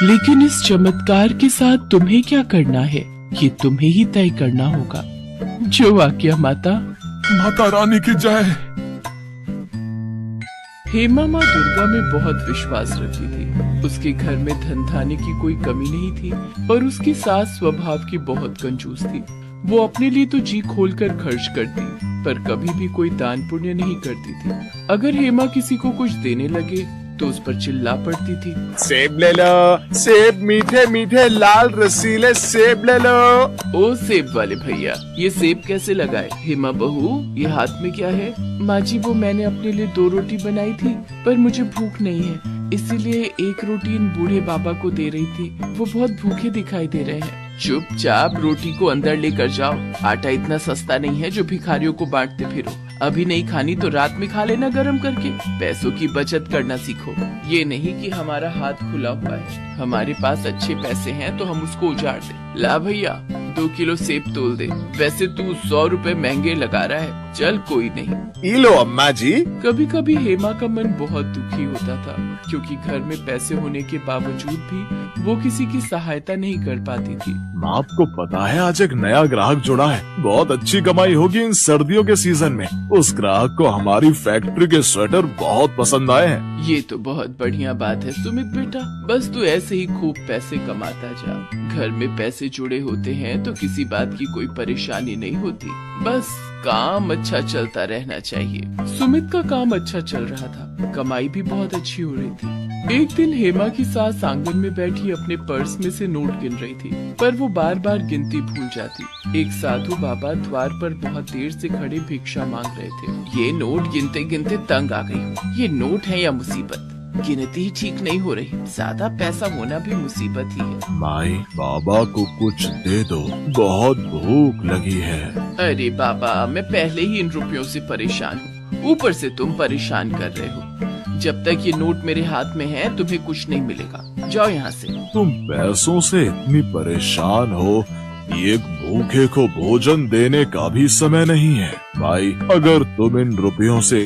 लेकिन इस चमत्कार के साथ तुम्हें क्या करना है ये तुम्हें ही तय करना होगा। जो वाक्य माता रानी की जय। हेमा माँ दुर्गा में बहुत विश्वास रखती थी। उसके घर में धन धान्य की कोई कमी नहीं थी, पर उसकी सास स्वभाव की बहुत कंजूस थी। वो अपने लिए तो जी खोलकर खर्च करती, पर कभी भी कोई दान पुण्य नहीं करती थी। अगर हेमा किसी को कुछ देने लगे तो उस पर चिल्ला पड़ती थी, सेब ले लो, सेब मीठे मीठे लाल रसीले सेब ले लो। ओ सेब वाले भैया, ये सेब कैसे लगाए? हेमा बहू, ये हाथ में क्या है? माँ जी, वो मैंने अपने लिए 2 रोटी बनाई थी, पर मुझे भूख नहीं है, इसीलिए 1 रोटी इन बूढ़े बाबा को दे रही थी। वो बहुत भूखे दिखाई दे रहे हैं। चुपचाप रोटी को अंदर लेकर जाओ। आटा इतना सस्ता नहीं है जो भिखारियों को बांटते फिरो। अभी नहीं खानी तो रात में खा लेना गरम करके। पैसों की बचत करना सीखो। ये नहीं कि हमारा हाथ खुला हुआ है, हमारे पास अच्छे पैसे हैं तो हम उसको उजाड़ दे। ला भैया, 2 किलो सेब तोल दे। वैसे तू 100 रुपए महंगे लगा रहा है। चल कोई नहीं। लो अम्मा जी। कभी कभी हेमा का मन बहुत दुखी होता था, क्योंकि घर में पैसे होने के बावजूद भी वो किसी की सहायता नहीं कर पाती थी। आपको पता है आज एक नया ग्राहक जुड़ा है, बहुत अच्छी कमाई होगी इन सर्दियों के सीजन में। उस ग्राहक को हमारी फैक्ट्री के स्वेटर बहुत पसंद आए हैं। ये तो बहुत बढ़िया बात है सुमित बेटा, बस तू ऐसे ही खूब पैसे कमाता जा। घर में पैसे जुड़े होते हैं तो किसी बात की कोई परेशानी नहीं होती, बस काम अच्छा चलता रहना चाहिए। सुमित का काम अच्छा चल रहा था, कमाई भी बहुत अच्छी हो रही थी। एक दिन हेमा की सास आंगन में बैठी अपने पर्स में से नोट गिन रही थी, पर वो बार बार गिनती भूल जाती। एक साधु बाबा द्वार पर बहुत देर से खड़े भिक्षा मांग रहे थे। ये नोट गिनते गिनते तंग आ गई हूँ। ये नोट है या मुसीबत? गिनती ही ठीक नहीं हो रही, ज्यादा पैसा होना भी मुसीबत ही है। माई, बाबा को कुछ दे दो, बहुत भूख लगी है। अरे बाबा, मैं पहले ही इन रुपयों से परेशान हूँ, ऊपर से तुम परेशान कर रहे हो। जब तक ये नोट मेरे हाथ में है तुम्हें कुछ नहीं मिलेगा। जाओ यहाँ से। तुम पैसों से इतनी परेशान हो, एक भूखे को भोजन देने का भी समय नहीं है। भाई, अगर तुम इन रुपयों से